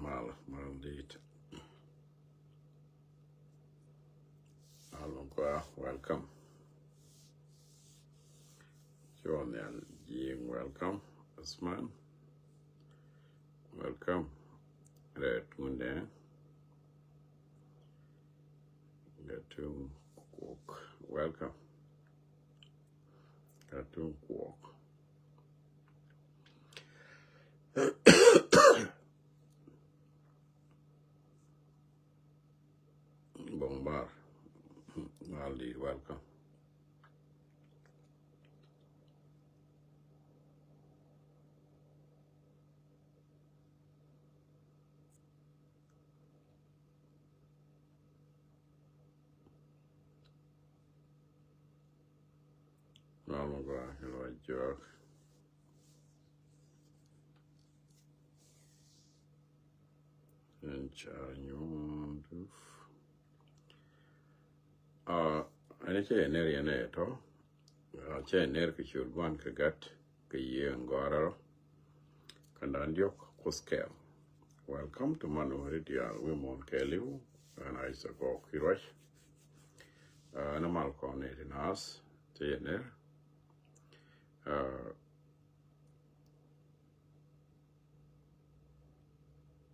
Maldito. Allora, welcome. Journal Jing, welcome. Osman, welcome. Red Munde. Gatung Kwok, welcome. Gatung Kwok. Bombar. Maldi, welcome. Malmogwa, hello, Jock. And Charnyum. Ane che neri ane to. Che ner ke churban ke gat ke ye ngoraro. Kandandiok kuskel. Welcome to Manu Heridial Wimon Keliu and Isaac Okirosh. Namal Cornet in us. Che ner.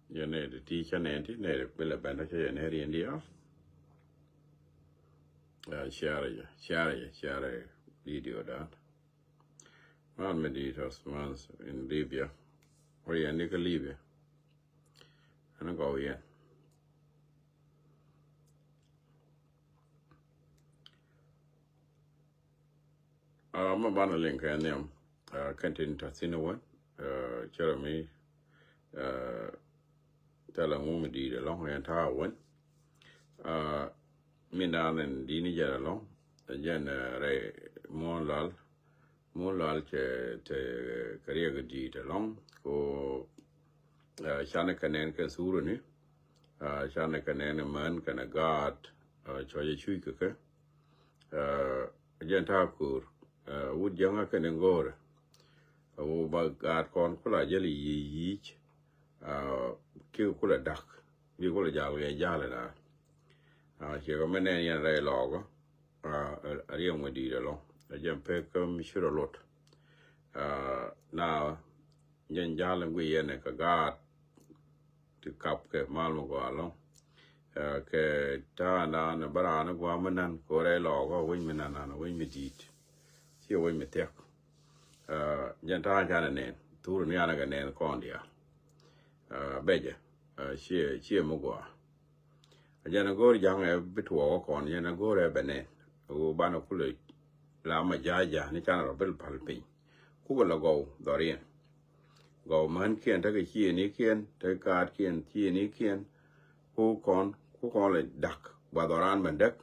You need the teacher nanti, need a bill of bandage and Harry India. Share video that. Man meditas months in Libya. Or you nickel Libya. And I go here. I'm a banner link and them. Continue to see no one. Jeremy. Tell a woman did a long entire one. Minan and Dini Jaralong, again, Monlal te career did along, go Shanakanen can suruni, Shanakanen man can a guard, Choya Chuika, again Takur, would younger can go, about guard corn, Kula jelly each, kill Kula duck, we call a jolly jalada. She recommended any other log, a young with the long, a jump peck, sure a lot. Now, Jan Jalan we and a guard to cup Malmo along. Turn down a barana, woman and core log or women and a wing with eat. See a wing with tech. Gentile Jananan, Turnianagan and Condia. Beja, she Mugua. Janagor young a bit walk on Yanagor Ebene, who Banakula Lama Jaja, Nikan of Bill Palpi. Kugala go, Dorian. Go man can take a key and Ikian, take card key and tea and Ikian, who call it duck, Badoran Mandek.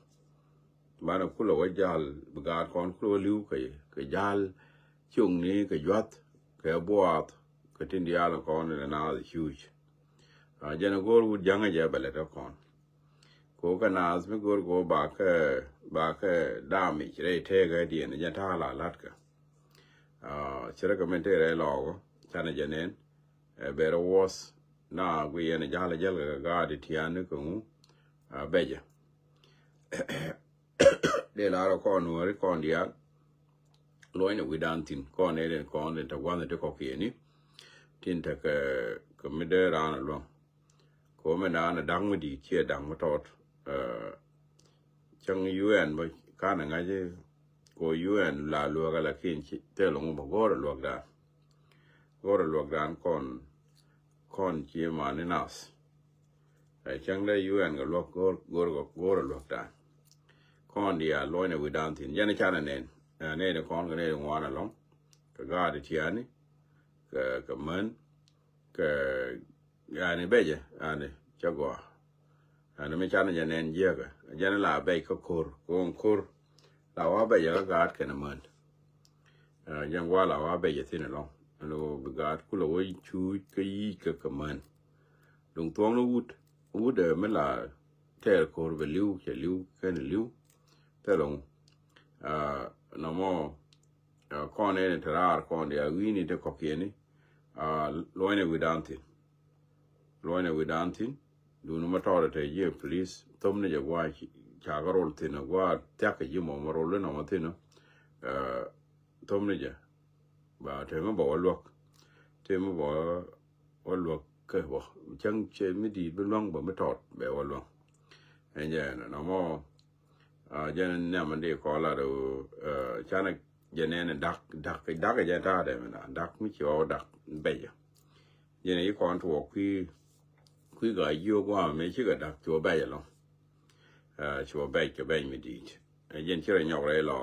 Banakula Wajal, Bagard con Clue, Kajal, Chung Ni, Kajwat, Kaboat, Katindiala corn and another huge. Janagor would younger Jabaletta con. Kokanaz me go back damage, they take idea and Jatala Latka. Chiracamentere log, Chana Janen, a better was now we and a Jala Jala guard Tianuku, Beja. De la corn were recondia, loin with Antin, cornet and corn into one at the cocaine, Tintak committer on along. Come on a dung with the cheer dung with Chung UN, but can't ngaji go UN la luaga la kin tell on go to look down con chiman in us. I chung the UN go look down. Con dia loina with Dantin, Jenny Chananen, and a con grenade one along. Kagadi Tiani, Kaman, Yani Beja, and Jaguar. And me chana janen jaga, janela bay kur, la waba yaga guard can a month. Young walla waba yathin along, and lo guard cool away chew kay command. Don't thong the wood a mela tear core value, can liu, telong. No more corner and terrar con the we need a copiani, loine with auntie. loine we dan tin du no matore te ye police tom ne jagwa cha garol tin gwa ta ka yimo marol na matin tom ne ja ba te mo bo lok te mo bo lok ke bo chang che mi di be long ba me tot be wo long en ja no mo jen ne man de ko la do chana jenen dak ja ta de na dak mi cho dak be ja jen yi kon to kui ga yo kwa me chi ga dak cho be ja lo cho be mi di jen chira nyok re lo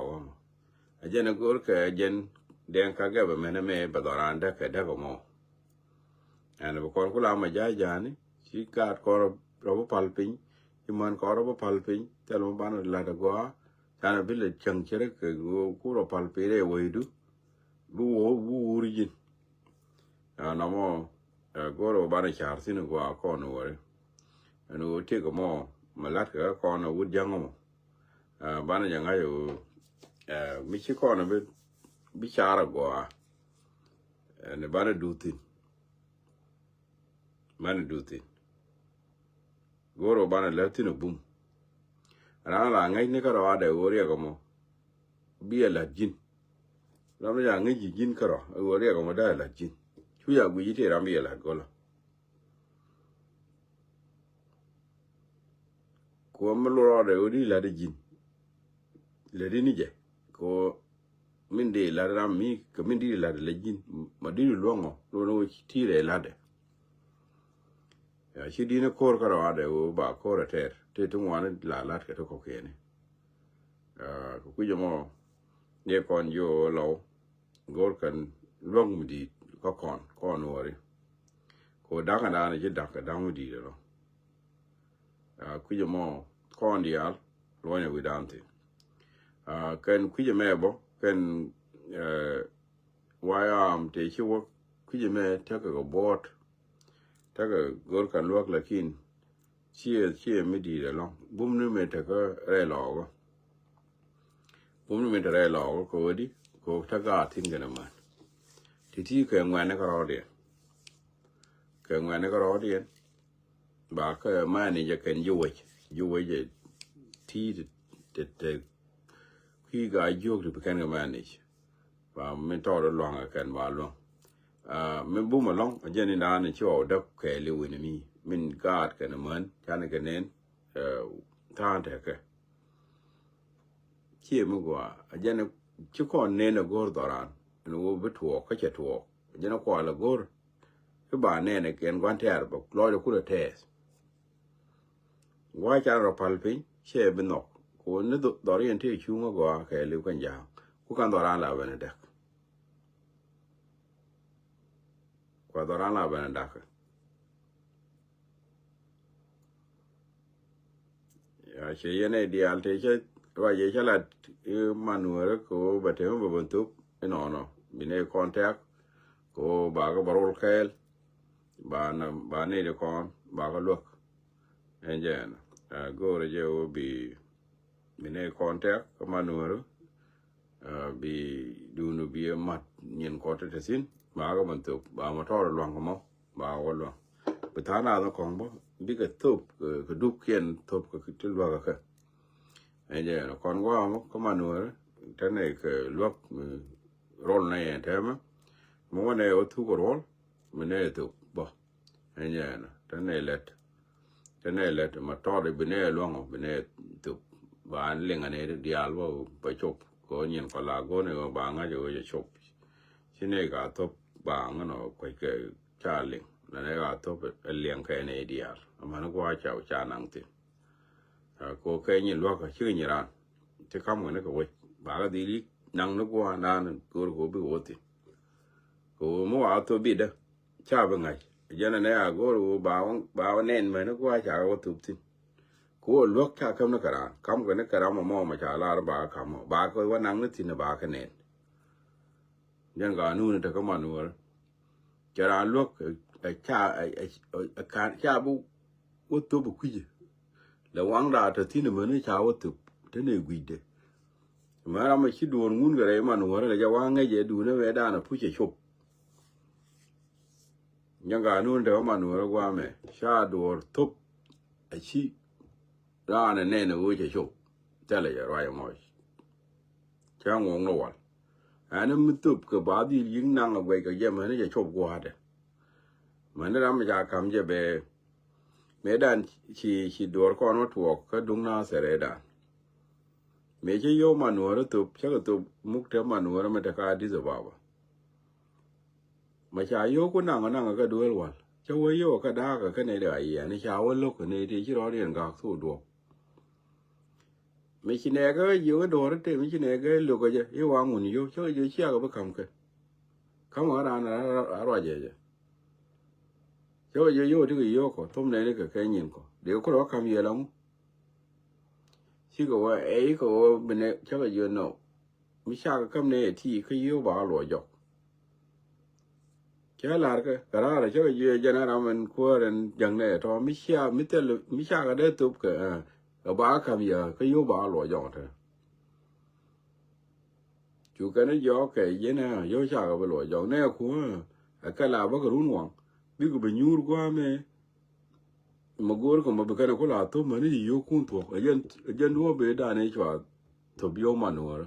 jen ko ke jen den ka ga be me ba doran da ka da ko mo an ba kon kula ma ja ni chi ka ko ro pal pin man ko ro pal pin telo ban la da go kana bile chang chere ke ku ro pal pe re we du bu urigin na mo go ro ban char sin go ko no we no te ko mo malat ka ko no wud jang mo ban jang ayo mi chi ko no bi chara go ne ban du tin man du tin go ro ban la tin bum ra la ngai ne ka ro ade wo ri ko mo bi la jin la me ya ngai jin ka ro wo ri ko mo da la jin chu ya gu yi te ra mi la go la ko mo lo ro de wo ri la de jin le de ni je ko min de la ra mi ko min di la de la jin ma di lo ngo lo no ti re la de ya shi di ne ko ka ro ade wo ba ko re te tu wa ne la ka to ko ke ne ko ku jo mo ye kon yo lo gor kan long mu di ko kon wori ko da ka da ne je da ka da mu di lo ku jo mo kon di al lo ne wi dante kan ku jo me bo kan wa te chi wo ku jo me ta ka go bot ta ka gor kan lo la kin chi mi di lo bum ne me ta ka re lo go bum ne me ta re lo ko di ko ta ga tin ga na ma ti ke ngwa ne ka ro de ba ka ma ni je ken ju we je ti te ki ga ju de ken ga ma ni ba me to ro lo ga ken ba lo me bu ma long je ni da ni cho da ke li wi ni min ga ka na man ta ne ke nen ta ta ke chi mu gwa je ne chi ko ne na gor doran no bu to ka che to je na ko la gor ke ba ne ne ken gwan ter ba lo ku le tes wa cha ro pal pi che be no ko ne do ri en te chu ngo gwa ke li kan ja ku kan doran la ba ne da ko doran la ba ne da ya che ye ne di al te che wa ye cha la manuere ko ba te mo bon tu no bi ne contact ko ba ga barol kel ba ne de kon ba ga lok enjen go re je o bi ne contact ko manuere bi du no bi mat nyen ko te sin ba ga bon tu ba mo to lo ko mo ba wo lo bi ta na no kon bo bi ga tu ko du kien tu ko ti lo ga enjen kon wa mo ko manuere te ne ke lok rol na ye te mo ne o tu ko rol me ne tu bo enjen te ne let ma to de bine lo ngo bine tu ba an lenga ne di al bo ba chop ko nyen ko la go ne ba nga jo je chop sine ga to ba nga no ko ke cha ling na ne ga to leng ke ne di al ma no ko cha nang ti ko ke nyi lo ka chi nyi ran te kam ne ko we ba ga di li nang no ko na ko bi wo ti ko mo a to bi da cha ba ngai jana ne a go ba nen me no ko cha go tu ti ko lo ka kam no kara kam ko ne kara mo ma cha la ba kam ba ko wa nang ne ti ne ba ka nen jan ga nu ne ta ka ma nu jara lo cha bu wo to bu ku ji la wang da ta ti ne me ne cha wo tu te ne gwi de ma ra ma chi do ngun ga re ma nu ra ja wa ngai je du ne we da na pu che chop nhưng cả luôn đó mà nuôi qua mẹ xa đồ thúc ấy chi ra này nên nuôi chơi chụp thế là rồi mọi cha ngon nó anh em tụp cái bà đi những năng ở vậy cái gì mà nó chơi chụp qua đấy mà nó làm ra cầm cho bé mẹ đàn chỉ đồ con nó thuộc cái đúng na sẽ ra đàn mẹ chỉ yêu mà nuôi tụp chắc là tụp múc theo mà nuôi mà ta cái đi rồi bảo mà cha yêu cũng năng cái đuôi luôn cháu yêu cái đá cái này đấy anh cháu lúc cái này thì chỉ đó điện gạc thu đồ mấy chị này cái yêu cái đồ đó thì mấy chị này cái lúc cái gì yêu hoàng muốn yêu chứ yêu chia cái bất cầm cái không ở đây là rồi vậy chứ yêu thì cái yêu có tôm này cái nhìn có điều có đó cầm gì lắm chứ có ấy có bên này chắc là yêu nó mấy cha cái cầm này thì cái yêu bảo lỗi dọc chứ là cái đó là chắc là yêu cho nên là mình qua đến dần này thôi mấy cha cái đấy tụp cái bà cầm giờ cái yêu bảo lỗi dọc thôi chú cái nó gió cái gì nè gió sao cái lỗi gió này cũng cái là bác run hoàng biết cái bên nhur qua mà gọi cái mà cái này có là tôi mà nó yêu cũng thuộc ở dân đua về đàn này cho thuộc yêu mà nữa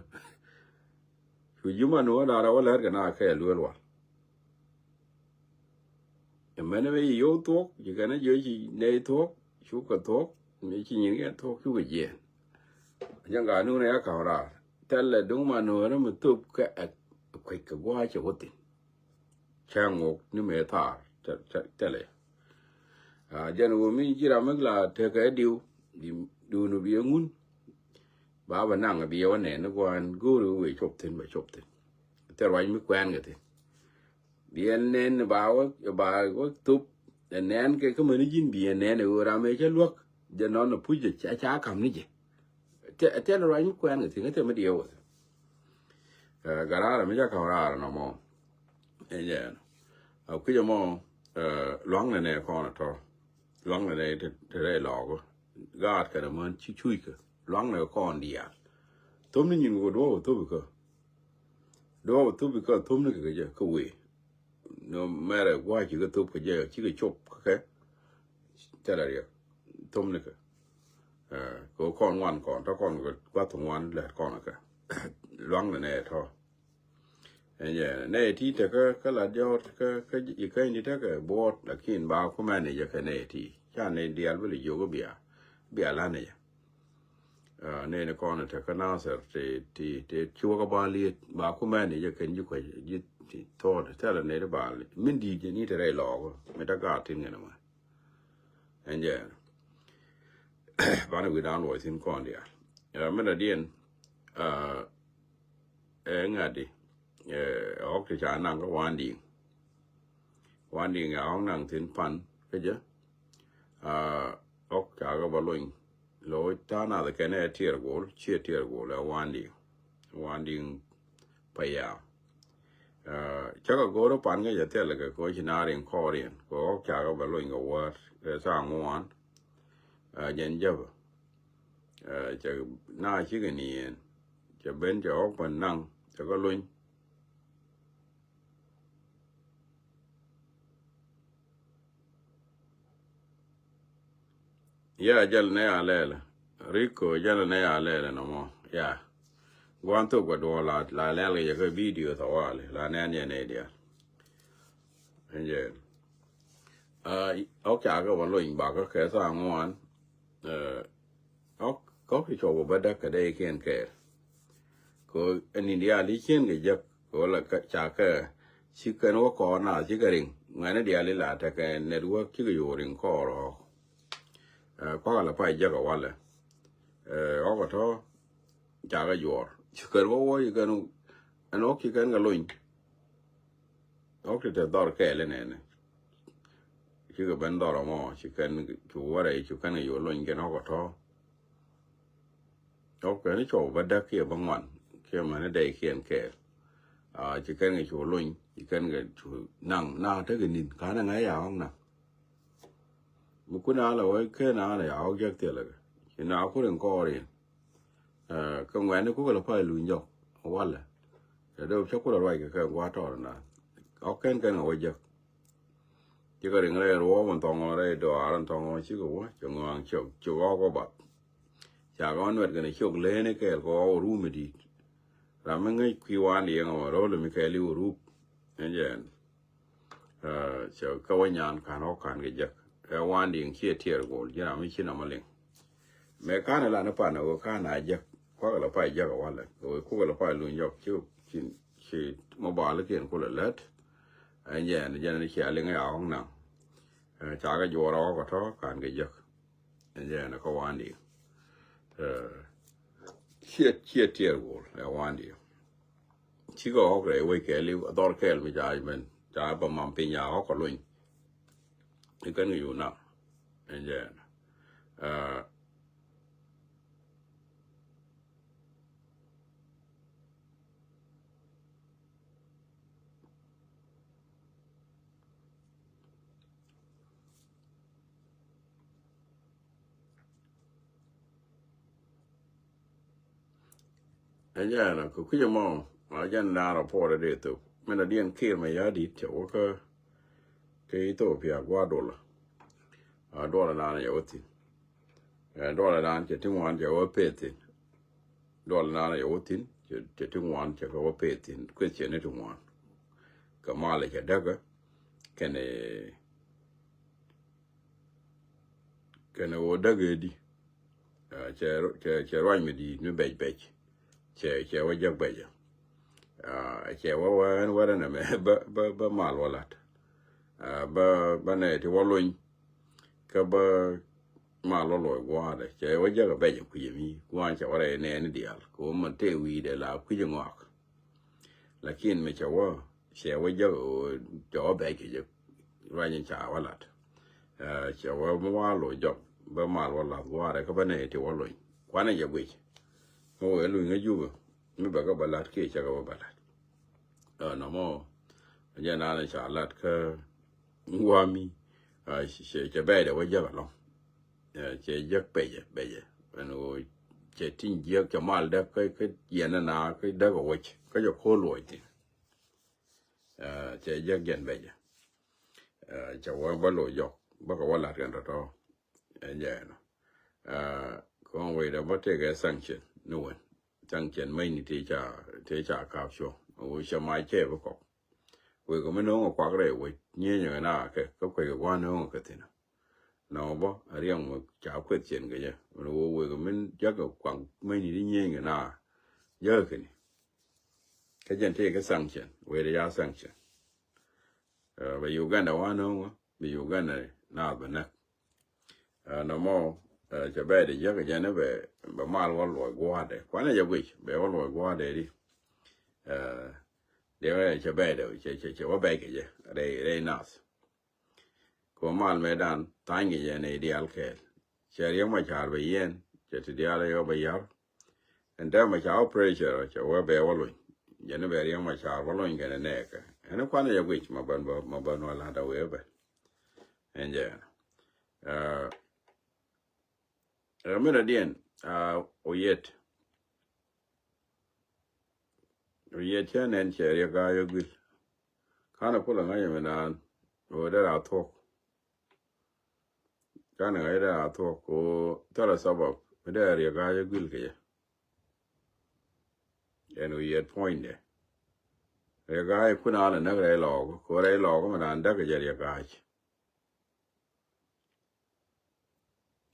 chú yêu mà nữa đã đâu lấy cái nào cái lừa luôn mà nó mới yêu thuộc chỉ cái nó yêu chỉ này thuộc chú cái thuộc mấy chỉ những cái thuộc chú cái gì nhưng cái nữa này cả ra thế là đúng mà nữa nó mới tụt cái quá cho có tiền trang ngọc như mẹ thà thế là dân của mình chỉ làm là theo cái điều nó bị ngun bà năng ở bia này nó quan guru về chụp tiền thế rồi mới quen cái thế biển nên bà có tụt nên cái mình nhìn biển nên ở ra mấy cái luộc dân nó phụ cho chả cầm cái gì thế là rồi mới quen cái thế cái mới điều cái đó là mấy cái câu ra nó mà vậy cái gì mà loáng này con là thôi loáng này thì đây lò có gạt cái mà chui cái loáng này con đi à tôm nó nhìn có đồ tôi bị cái tôm nó cái gì cái quỷ no matter what chỉ cái tôm cái gì chỉ cái chụp cái thế là được tôm nó cái có con ngoan cònถ้า con qua thùng ngoan là con cái loáng này thôi này thì cái là do cái như thế cái bột là khi bao của mình này cái này thì cha này đi ăn với lại vô cái bia lá này này nó còn là cái nào sẽ thì chua cái bao liệt bao của mình này cái như cái thì thôi thế là này nó bao mình đi cái này thì đây lọ mình đã gạt tin cái nào mà anh giờ bạn người down rồi xin con đi mình là điên ngay đi ốc thì chả năng có quan đi ngáo năng thiên pan cái chứ ốc chả có bao luyện lối ta nào cái này chia gỗ là quan đi phải chắc là gỗ đó pan cái gì thế là cái gỗ chỉ na riêng kho riêng ốc chả có bao luyện cái vợ cái sang ngoan dân chấp chắc na chỉ cái này chắc bên cho ốc phần năng chắc có luyện jal ne alele Rico jal ne alele no mo guanto kwa do la lele ya video to wale la ne dia enje ok cha ga lo yin ba ga ke sa ngwan ok ko ki cho ba da ka de ken ke ko en india li chen ge ja ko la ka cha ka chi ka no ko na chi ga ring ngane dia li la ta ka network chi ga yo ring ko ro có là phải giờ cái quan là có thọ chả cái giỏ chỉ cần có gì cần anh ốc chỉ cần cái luyện ốc thì đào cái lên này chỉ cái bên đào mà chỉ cần chủ ở đây chỉ cần cái giỏ luyện cái nó có thọ ốc cái nó chỗ vật đất kia bằng ngoan kia mà nó đầy khiên kẻ chỉ cần cái chủ luyện chỉ cần cái chủ năng tới cái nhìn cá nó ngay không nào một cái nào là cái nào là áo giác tiền là cái nào có đường co đi công nghệ nó cũng là phải lùi nhọc quá là cái đâu chắc có là loại cái quá trò là áo cái nào vậy chỉ có đừng lấy rúa mình tòng ở đây đồ ăn tòng ở chứ có cho ngang chụp có bật chả có nuốt cái này chụp lên cái có rú mới đi làm mấy cái quy hoạch đi ngang mà rồi mình cái liu rú anh vậy cho cái nhàn cả nó cả cái giấc cái hoan đi kia thiệt rồi chứ làm mấy chuyện nào mà liền mẹ cá này là nó phải nó cá này giấc quá là phải giấc ở lại rồi cũng là phải luôn giấc chứ chỉ mà bảo là kiện cũng là lết anh vậy nên cho nên khi lên cái áo không nào chả cái chỗ đó có thó cả cái giấc anh vậy nó có hoan đi chia thiệt rồi là hoan đi chỉ có học cái cái liu đó cái mình chạy mình chạy bằng mắm pin nhà học có luôn cái ngườiอยู่nào anh vậy anh vậy là cứ cái mong ở trên nào là phổ để tụ mình là điên kia mà giá đi chỗ cái tổ phía qua đô la nào này ở tin đô la nào chỉ tiếng Anh chỉ ở bề tin đô la nào này ở tin chỉ tiếng Anh chỉ ở bề tin cái chuyện này tiếng Anh cái mà lại cái đó cái này ở đó cái đi chỉ rồi mình đi nó bể chỉ ở giấc bể chỉ ở đó này ba mal walat ba này thì vào luôn cái ba mà lo lội qua đấy, chạy qua giờ cái bây giờ quý mi qua chạy qua đây nè nó đi al, có mình thấy uy để là quý giờ ngọc, là khi mình chạy qua giờ chỗ bây giờ ra những chạy qua lát, chạy qua lội dọc, ba mà lo lạt qua đây cái bên này thì qua lội, qua này giờ quý, ngồi lội ngay juga, mình bảo cái lát kia chạy qua lát, nó mà giờ nào này chạy lát cái qua mi, chạy bây giờ qua giờ bao chế giấc bây giờ nó chế tin giấc cho mal đó cái yên na cái đó có vậy cái chỗ khô lội thì chế giấc yên bây giờ cho qua bắt lội dọc bắt cái là cái đó vậy nó con vậy đó bắt cái sanction nuôi sanction mấy thì chả cao số rồi cho mai chế bắt cọc vậy có mấy nó qua cái vậy như nào cái quan nó cái thế nào nó bỏ riêng mà cháo quyết chuyện cái gì nó về cái mình chắc là khoảng mấy đi nhẹ người nào giờ cái chuyện thì cái sanction về để ra sanction về Uganda wa nó về Uganda nào bên này nó mò cho bé để giờ cái chuyện nó về mà mal vào lội qua đây quá là giờ quỳ bé vào lội qua đây đi để cho bé để cho vào bé cái gì đây nào có mal medan tangi je ne ideal ke cheriyo ma char be yen che ideal yo be yar enda ma char pressure che wa be walo je ne be riyo ma char walo ngene ne ka ene kwana ya gwich ma ban wala da we be enje mena dien oyet chen en cheriyo ga yo gwil kana kula ngaye menan o da ra talk cái này là thuộc của tất là sao bảo bây giờ thì cái gül cái gì nó yết point đấy cái kuna là nó cái lò của cái lò của mình ăn đó cái gì cái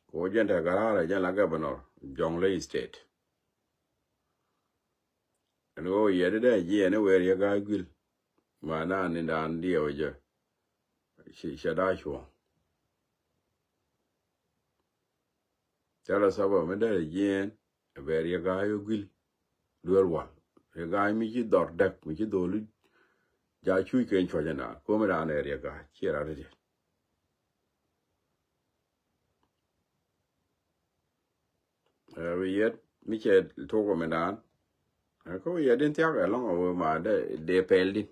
của dân ta cái là dân là cái bên đó Jonglei State nó yết đấy gì nó về cái gül mà nó ăn đi ở giờ sẽ đai xuống Chala saba me da yen ver ya gayo gil duel wal ya gay mi ci dor dek mi ci dolu ja chuy ken chojana ko me da ne ya ga chira de we yet mi che to ko me dan ko ye den tia ga long o ma de pel din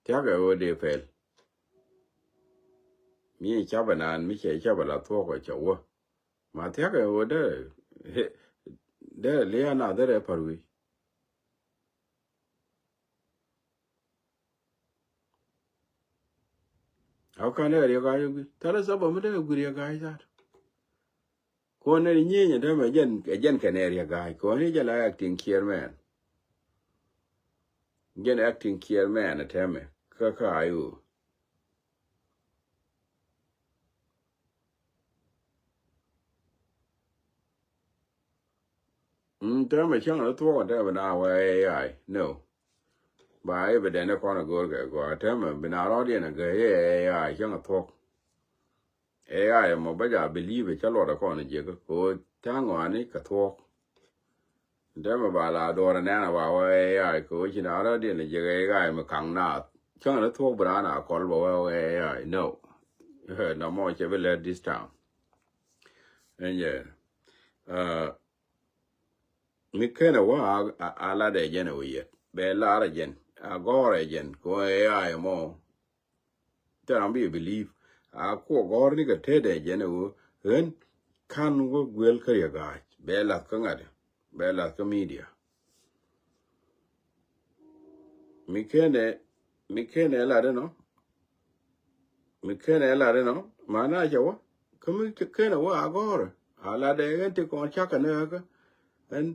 tia ga o de pel mi cha banan mi che cha bala to ko chawo mà theo cái ở đây lấy nào đây là phải how can I regayo tell us about me guria guy that ko ne ni dem again can area guy ko ni jala acting chairman gen acting chairman ateme kaka ayu teme chang la to da na wa ai no ba be de na ko na go go teme bina ro de na ga ai chang to AI mo ba ja believe cha lo da ko na je ko tango ani ka to dem ba la do na na ba wa AI ko chi na ra de ne je AI ma kang na chang na to bra na ko bo wa AI no no more che let this town and yeah mi kana wa ala de je na wi be la ra jen a go ra jen ko AI mo ta bi believe a ko go ni ka te de je na wo ren kan wo gwel ka ya ga be la ka ngade be la ka media mi kene la de no mi kene la de no mana jawo kami kene wa agora ala de gente con chaka ne ka en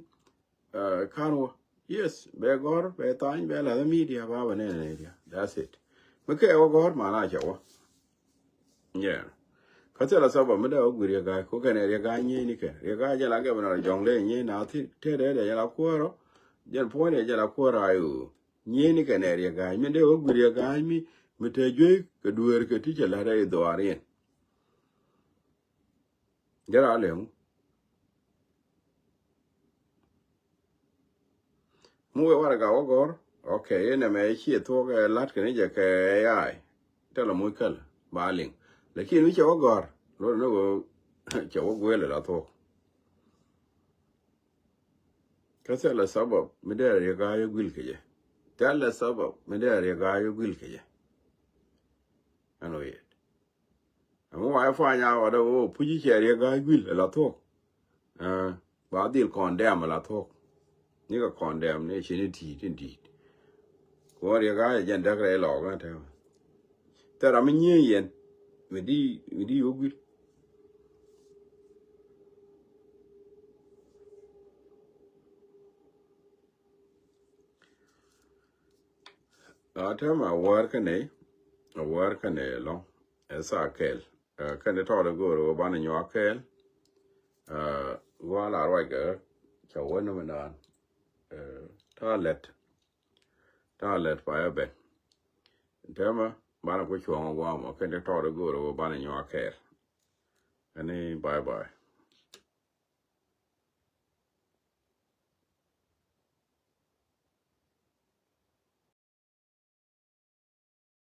kan wo yes be gor be tan be la media ba ba ne dia that's it mi ke wa gor mana jawo yeah ka tela sa ba mi da oguri ga ko kene re ga ni ni ke re ga ja la ga na jong le ni na ti te de ya la ko ro jen po ne ja la ko ra yu ni ni ke ne re ga mi de oguri ga mi te jwe ka duer ka ti la re do arien jara le mu we war ga ogor okay ne me chi to ga lat ke ne je ke ai te la mu kal baling lekin mi che ogor lo no go che ogwe le la to ka se la sabab mi de re ga yu gil ke je te la sabab mi de re ga yu gil ke je ano ye amu wa fa nya wa da o pu ji che re ga gil la to ba dil condemn la to ni ka condemn ne chi ni ti tin ti ko re ga jen da re lo ga te ra mi ni yen mi di yo gil ta ma war ka ne lo esa kel ka ne to da go ro ba na nyo kel wa la ro ga cha wo no na toilet pa ya ben tema bana ko chwa ngwa mo ka ne to da go ro ba na nyo kel ani bye bye